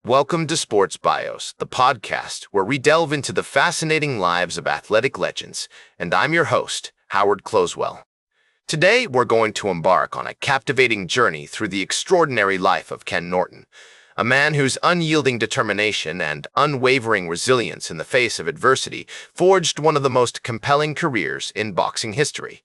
Welcome to Sports Bios, the podcast where we delve into the fascinating lives of athletic legends, and I'm your host, Howard Closewell. Today, we're going to embark on a captivating journey through the extraordinary life of Ken Norton, a man whose unyielding determination and unwavering resilience in the face of adversity forged one of the most compelling careers in boxing history.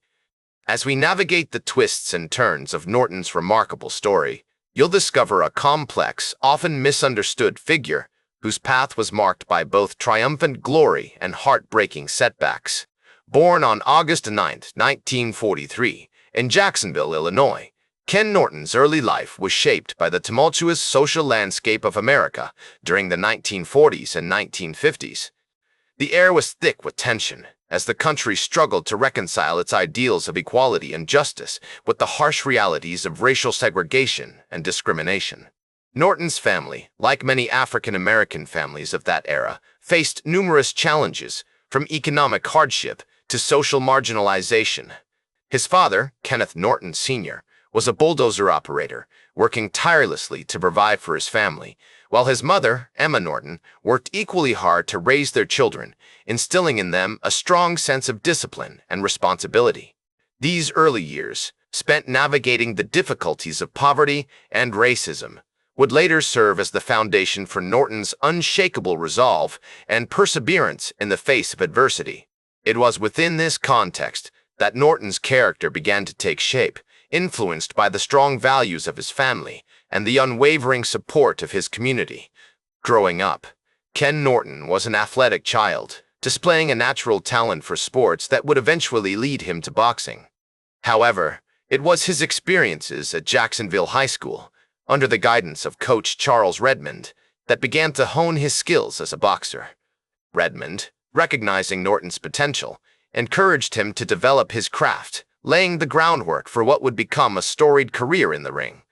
As we navigate the twists and turns of Norton's remarkable story, you'll discover a complex, often misunderstood figure whose path was marked by both triumphant glory and heartbreaking setbacks. Born on August 9, 1943, in Jacksonville, Illinois, Ken Norton's early life was shaped by the tumultuous social landscape of America during the 1940s and 1950s. The air was thick with tension as the country struggled to reconcile its ideals of equality and justice with the harsh realities of racial segregation and discrimination. Norton's family, like many African-American families of that era, faced numerous challenges, from economic hardship to social marginalization. His father, Kenneth Norton Sr., was a bulldozer operator, working tirelessly to provide for his family, while his mother, Emma Norton, worked equally hard to raise their children, instilling in them a strong sense of discipline and responsibility. These early years, spent navigating the difficulties of poverty and racism, would later serve as the foundation for Norton's unshakable resolve and perseverance in the face of adversity. It was within this context that Norton's character began to take shape, influenced by the strong values of his family and the unwavering support of his community. Growing up, Ken Norton was an athletic child, displaying a natural talent for sports that would eventually lead him to boxing. However, it was his experiences at Jacksonville High School, under the guidance of Coach Charles Redmond, that began to hone his skills as a boxer. Redmond, recognizing Norton's potential, encouraged him to develop his craft, laying the groundwork for what would become a storied career in the ring.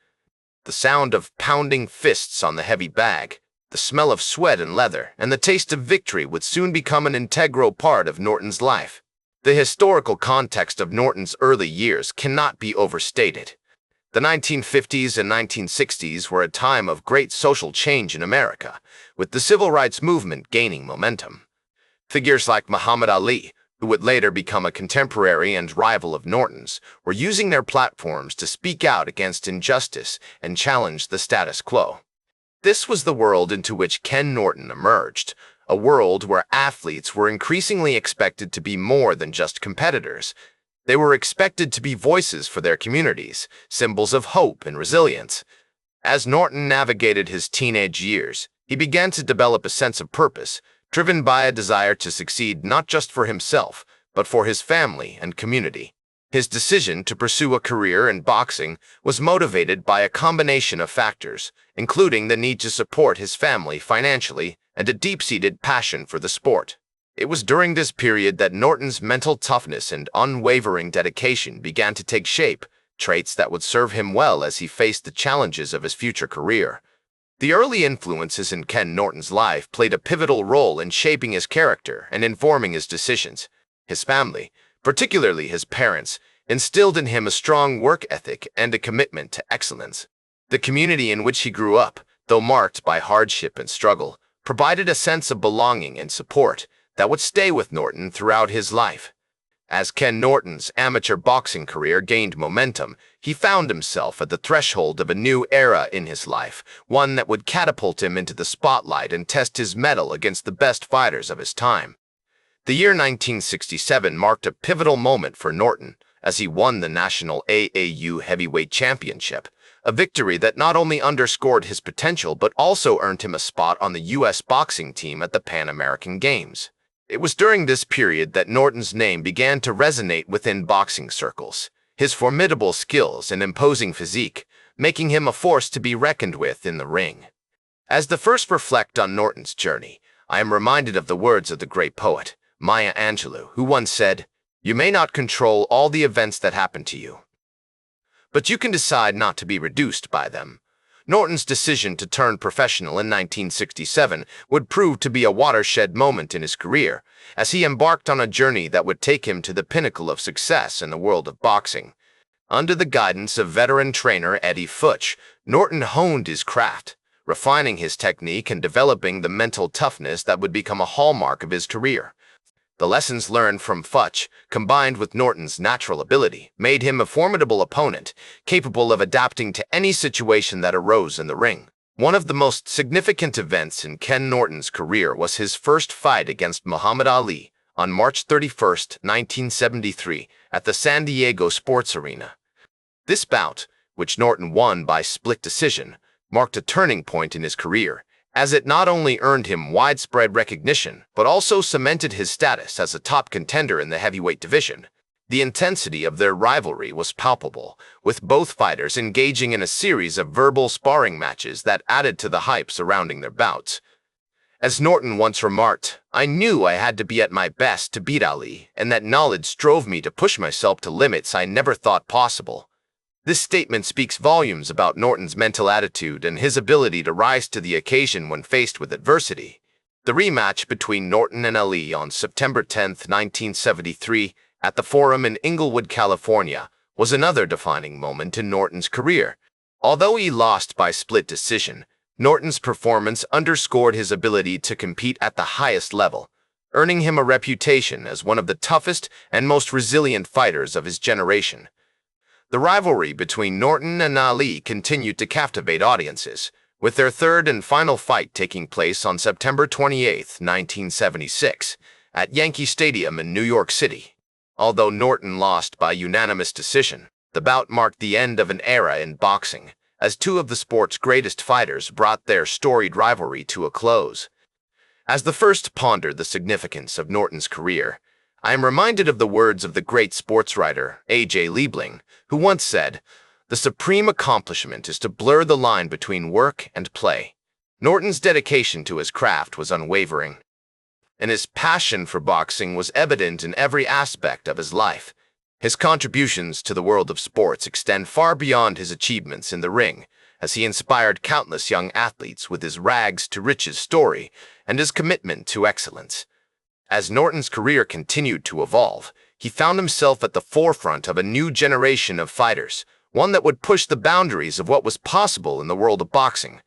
The sound of pounding fists on the heavy bag, the smell of sweat and leather, and the taste of victory would soon become an integral part of Norton's life. The historical context of Norton's early years cannot be overstated. The 1950s and 1960s were a time of great social change in America, with the civil rights movement gaining momentum. Figures like Muhammad Ali, who would later become a contemporary and rival of Norton's, were using their platforms to speak out against injustice and challenge the status quo. This was the world into which Ken Norton emerged, a world where athletes were increasingly expected to be more than just competitors. They were expected to be voices for their communities, symbols of hope and resilience. As Norton navigated his teenage years, he began to develop a sense of purpose, driven by a desire to succeed not just for himself, but for his family and community. His decision to pursue a career in boxing was motivated by a combination of factors, including the need to support his family financially and a deep-seated passion for the sport. It was during this period that Norton's mental toughness and unwavering dedication began to take shape, traits that would serve him well as he faced the challenges of his future career. The early influences in Ken Norton's life played a pivotal role in shaping his character and informing his decisions. His family, particularly his parents, instilled in him a strong work ethic and a commitment to excellence. The community in which he grew up, though marked by hardship and struggle, provided a sense of belonging and support that would stay with Norton throughout his life. As Ken Norton's amateur boxing career gained momentum, he found himself at the threshold of a new era in his life, one that would catapult him into the spotlight and test his mettle against the best fighters of his time. The year 1967 marked a pivotal moment for Norton as he won the National AAU Heavyweight Championship, a victory that not only underscored his potential but also earned him a spot on the U.S. boxing team at the Pan American Games. It was during this period that Norton's name began to resonate within boxing circles, his formidable skills and imposing physique making him a force to be reckoned with in the ring. As the first reflect on Norton's journey, I am reminded of the words of the great poet, Maya Angelou, who once said, "You may not control all the events that happen to you, but you can decide not to be reduced by them." Norton's decision to turn professional in 1967 would prove to be a watershed moment in his career, as he embarked on a journey that would take him to the pinnacle of success in the world of boxing. Under the guidance of veteran trainer Eddie Futch, Norton honed his craft, refining his technique and developing the mental toughness that would become a hallmark of his career. The lessons learned from Futch, combined with Norton's natural ability, made him a formidable opponent, capable of adapting to any situation that arose in the ring. One of the most significant events in Ken Norton's career was his first fight against Muhammad Ali on March 31, 1973, at the San Diego Sports Arena. This bout, which Norton won by split decision, marked a turning point in his career, as it not only earned him widespread recognition, but also cemented his status as a top contender in the heavyweight division. The intensity of their rivalry was palpable, with both fighters engaging in a series of verbal sparring matches that added to the hype surrounding their bouts. As Norton once remarked, "I knew I had to be at my best to beat Ali, and that knowledge drove me to push myself to limits I never thought possible." This statement speaks volumes about Norton's mental attitude and his ability to rise to the occasion when faced with adversity. The rematch between Norton and Ali on September 10, 1973, at the Forum in Inglewood, California, was another defining moment in Norton's career. Although he lost by split decision, Norton's performance underscored his ability to compete at the highest level, earning him a reputation as one of the toughest and most resilient fighters of his generation. The rivalry between Norton and Ali continued to captivate audiences, with their third and final fight taking place on September 28, 1976, at Yankee Stadium in New York City. Although Norton lost by unanimous decision, the bout marked the end of an era in boxing, as two of the sport's greatest fighters brought their storied rivalry to a close. As the first pondered the significance of Norton's career, I am reminded of the words of the great sports writer A.J. Liebling, who once said, "The supreme accomplishment is to blur the line between work and play." Norton's dedication to his craft was unwavering, and his passion for boxing was evident in every aspect of his life. His contributions to the world of sports extend far beyond his achievements in the ring, as he inspired countless young athletes with his rags-to-riches story and his commitment to excellence. As Norton's career continued to evolve, he found himself at the forefront of a new generation of fighters, one that would push the boundaries of what was possible in the world of boxing.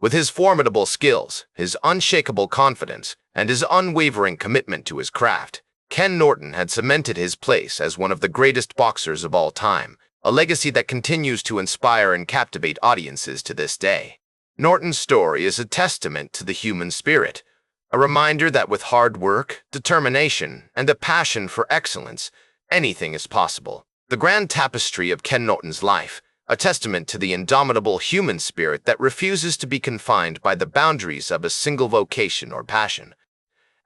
With his formidable skills, his unshakable confidence, and his unwavering commitment to his craft, Ken Norton had cemented his place as one of the greatest boxers of all time, a legacy that continues to inspire and captivate audiences to this day. Norton's story is a testament to the human spirit, a reminder that with hard work, determination, and a passion for excellence, anything is possible. The grand tapestry of Ken Norton's life, a testament to the indomitable human spirit that refuses to be confined by the boundaries of a single vocation or passion.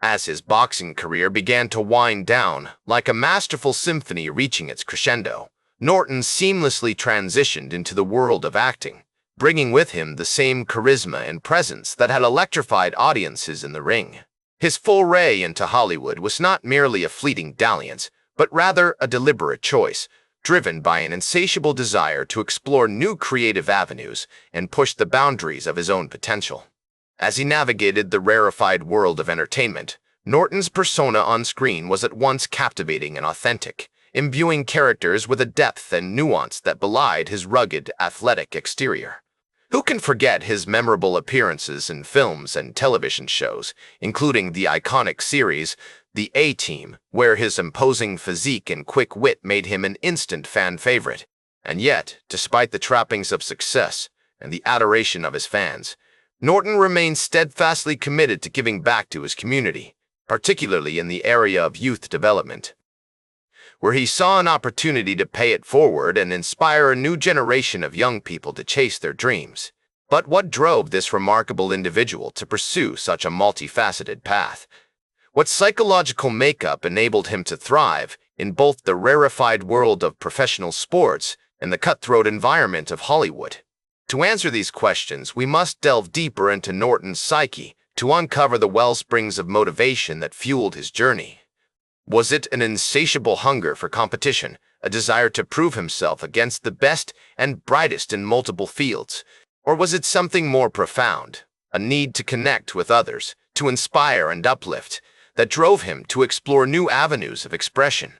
As his boxing career began to wind down, like a masterful symphony reaching its crescendo, Norton seamlessly transitioned into the world of acting, bringing with him the same charisma and presence that had electrified audiences in the ring. His foray into Hollywood was not merely a fleeting dalliance, but rather a deliberate choice, driven by an insatiable desire to explore new creative avenues and push the boundaries of his own potential. As he navigated the rarefied world of entertainment, Norton's persona on screen was at once captivating and authentic, imbuing characters with a depth and nuance that belied his rugged, athletic exterior. Who can forget his memorable appearances in films and television shows, including the iconic series The A-Team, where his imposing physique and quick wit made him an instant fan favorite. And yet, despite the trappings of success and the adoration of his fans, Norton remained steadfastly committed to giving back to his community, particularly in the area of youth development, where he saw an opportunity to pay it forward and inspire a new generation of young people to chase their dreams. But what drove this remarkable individual to pursue such a multifaceted path? What psychological makeup enabled him to thrive in both the rarefied world of professional sports and the cutthroat environment of Hollywood? To answer these questions, we must delve deeper into Norton's psyche to uncover the wellsprings of motivation that fueled his journey. Was it an insatiable hunger for competition, a desire to prove himself against the best and brightest in multiple fields? Or was it something more profound, a need to connect with others, to inspire and uplift, that drove him to explore new avenues of expression?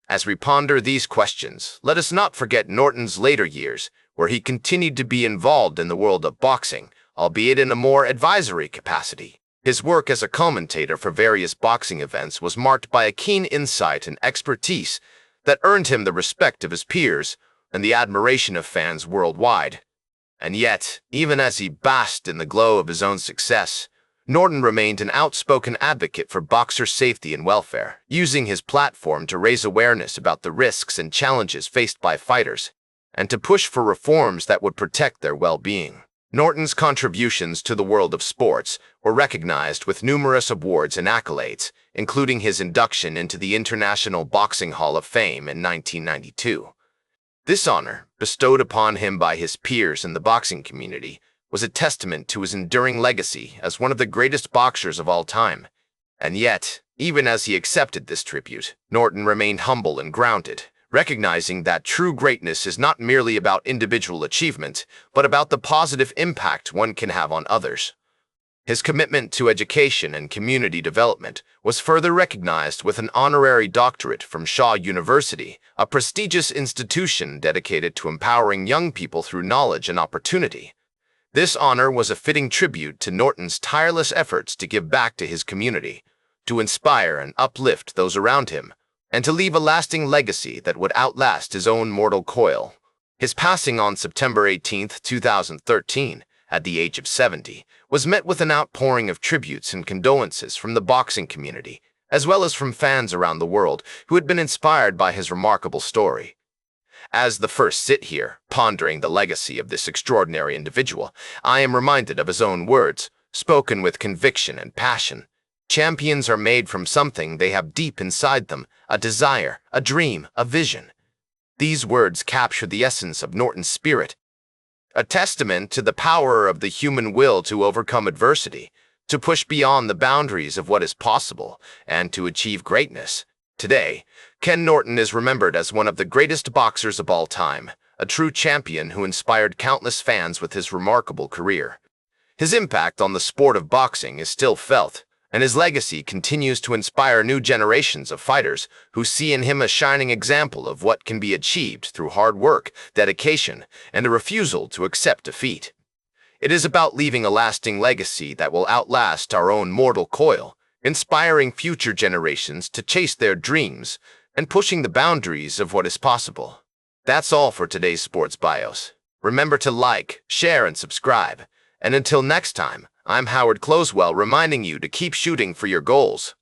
As we ponder these questions, let us not forget Norton's later years, where he continued to be involved in the world of boxing, albeit in a more advisory capacity. His work as a commentator for various boxing events was marked by a keen insight and expertise that earned him the respect of his peers and the admiration of fans worldwide. And yet, even as he basked in the glow of his own success, Norton remained an outspoken advocate for boxer safety and welfare, using his platform to raise awareness about the risks and challenges faced by fighters, and to push for reforms that would protect their well-being. Norton's contributions to the world of sports were recognized with numerous awards and accolades, including his induction into the International Boxing Hall of Fame in 1992. This honor, bestowed upon him by his peers in the boxing community, was a testament to his enduring legacy as one of the greatest boxers of all time. And yet, even as he accepted this tribute, Norton remained humble and grounded, recognizing that true greatness is not merely about individual achievement, but about the positive impact one can have on others. His commitment to education and community development was further recognized with an honorary doctorate from Shaw University, a prestigious institution dedicated to empowering young people through knowledge and opportunity. This honor was a fitting tribute to Norton's tireless efforts to give back to his community, to inspire and uplift those around him, and to leave a lasting legacy that would outlast his own mortal coil. His passing on September 18, 2013, at the age of 70, was met with an outpouring of tributes and condolences from the boxing community, as well as from fans around the world who had been inspired by his remarkable story. As the first sit here, pondering the legacy of this extraordinary individual, I am reminded of his own words, spoken with conviction and passion. Champions are made from something they have deep inside them, a desire, a dream, a vision. These words capture the essence of Norton's spirit, a testament to the power of the human will to overcome adversity, to push beyond the boundaries of what is possible, and to achieve greatness. Today, Ken Norton is remembered as one of the greatest boxers of all time, a true champion who inspired countless fans with his remarkable career. His impact on the sport of boxing is still felt, and his legacy continues to inspire new generations of fighters who see in him a shining example of what can be achieved through hard work, dedication, and a refusal to accept defeat. It is about leaving a lasting legacy that will outlast our own mortal coil, inspiring future generations to chase their dreams and pushing the boundaries of what is possible. That's all for today's Sports Bios. Remember to like, share, and subscribe. And until next time, I'm Howard Closewell reminding you to keep shooting for your goals.